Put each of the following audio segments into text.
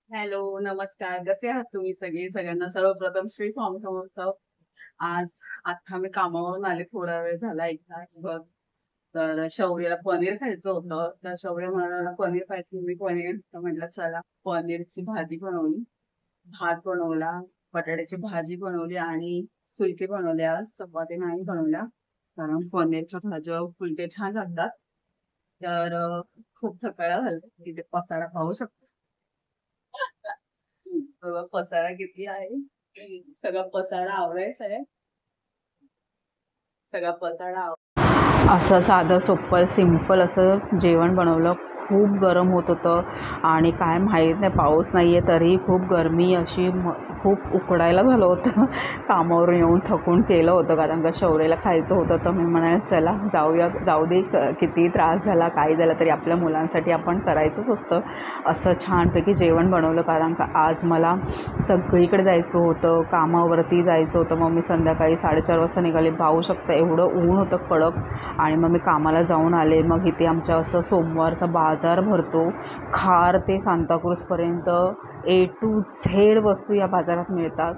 Hello, नमस्कार. कसे आहात तुम्ही सगळे? सगळ्यांना सर्वप्रथम श्री स्वामी समर्थ. आज आता मी कामावरून आले, थोडा वेळ झाला, 1 तासभर. तर शौर्यला पनीर खायचं होतं. तर शौर्य म्हणाला, "पनीर पाहिजे." मी पनीर तर म्हटलं चला पनीरची भाजी बनवली, भात बनवला, बटाट्याची भाजी बनवली आणि फुलके बनवले. आज चपात्या नाही बनवल्या, कारण पनीरच्या भाज्या फुलके छान लागतात. तर खूप थकायला झालं. तिथे पसारा पाहू शकतो. बघा पसारा किती आहे. सगळा पसारा आवरायचा आहे. सगळा पसारा असं साधं सोप्पं सिंपल असं जेवण बनवलं. खूप गरम होत होतं आणि काय माहीत नाही, पाऊस नाही आहे तरीही खूप गरमी अशी खूप उकडायला झालं होतं. कामावरून येऊन थकून केलं होतं, कारण का शौर्याला खायचं होतं. तर मी म्हणाले चला जाऊ दे, किती त्रास झाला काही झाला तरी आपल्या मुलांसाठी आपण करायचंच असतं. असं छानपैकी जेवण बनवलं, कारण का आज मला सगळीकडे जायचं होतं, कामावरती जायचं होतं. मग मी संध्याकाळी 4:30 वाजता निघाले. पाहू शकता एवढं ऊन होतं कडक. आणि मग मी कामाला जाऊन आले. मग इथे आमच्या असं सोमवारचा बाजार भरतो. खार ते सांताक्रूजपर्यंत ए टू झेड वस्तू या बाजारात मिळतात.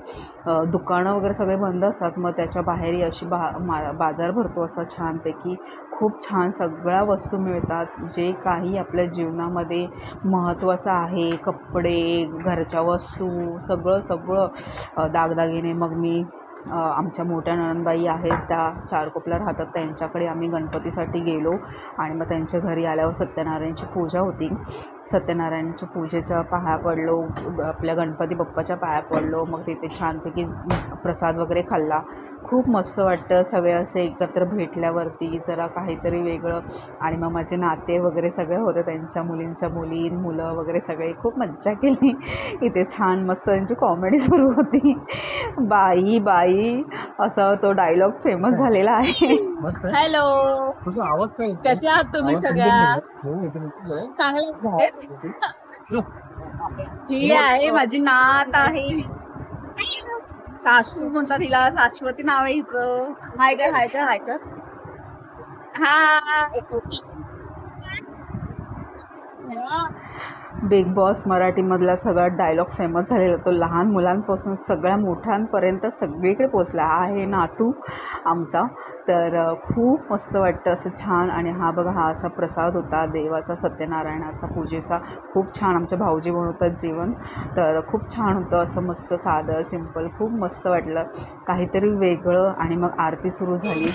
दुकानं वगैरे सगळे बंद असतात. मग त्याच्या बाहेरही अशी बाजार भरतो असा छानपैकी. खूप छान सगळ्या वस्तू मिळतात, जे काही आपल्या जीवनामध्ये महत्त्वाचं आहे. कपडे, घरच्या वस्तू, सगळं दागदागिने. मग मी आमच्या मोठ्या नणंदबाई आहेत, त्या चारकोपला राहतात, त्यांच्याकडे आम्ही गणपतीसाठी गेलो. आणि मग त्यांच्या घरी आल्यावर सत्यनारायणची पूजा होती. सत्यनारायणच्या पूजेच्या पाया पडलो, आपल्या गणपती बाप्पाच्या पाया पडलो. मग तिथे छानपैकी प्रसाद वगैरे खाल्ला. खूप मस्त वाटतं सगळे असे एकत्र भेटल्यावरती, जरा काहीतरी वेगळं. आणि मग माझे नाते वगैरे सगळे होते, त्यांच्या मुलींच्या मुलं वगैरे सगळे. खूप मज्जा केली इथे. छान मस्त त्यांची कॉमेडी सुरू होती. बाई बाई असा तो डायलॉग फेमस झालेला आहे. हॅलो, तुझा आवाज काय येतोय? कसे आहात तुम्ही आवाज सगळ्या? हो येतोय. चांगले. ही आहे माझी नात आहे. सासू म्हणतात हिला, शाश्वती नाव आहे हिचं. हाय कर हाय कर हाय कर. हाय. बिग बॉस मराठीमधला सगळा डायलॉग फेमस झालेला, तो लहान मुलांपासून सगळ्या मोठ्यांपर्यंत सगळीकडे पोचला आहे नातू आमचा. तर खूप मस्त वाटतं असं छान. आणि हा बघा, हा असा प्रसाद होता देवाचा, सत्यनारायणाचा पूजेचा. खूप छान आमच्या भाऊजी बनवतात जेवण. तर खूप छान होतं, असं मस्त साधं सिंपल. खूप मस्त वाटलं, काहीतरी वेगळं. आणि मग आरती सुरू झाली.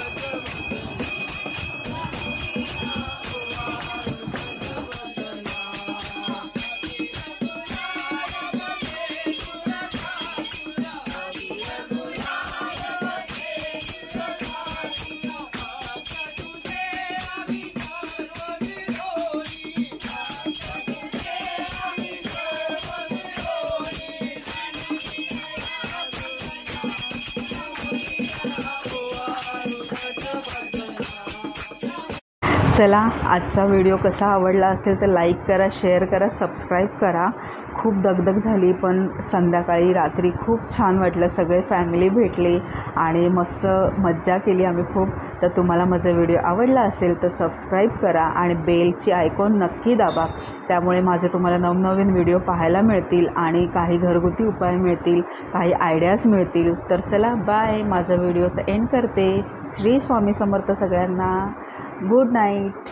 चला, आजचा व्हिडिओ कसा आवडला असेल तर लाईक करा, शेअर करा, सबस्क्राईब करा. खूप दगदग झाली, पण संध्याकाळी रात्री खूप छान वाटलं. सगळे फॅमिली भेटले आणि मस्त मज्जा केली आम्ही खूप. तर तुम्हाला माझा व्हिडिओ आवडला असेल तर सबस्क्राईब करा आणि बेलची आयकॉन नक्की दाबा. त्यामुळे माझे तुम्हाला नवनवीन व्हिडिओ पाहायला मिळतील आणि काही घरगुती उपाय मिळतील, काही आयडियाज मिळतील. तर चला बाय, माझा व्हिडिओचा एंड करते. श्री स्वामी समर्थ सगळ्यांना. Good night.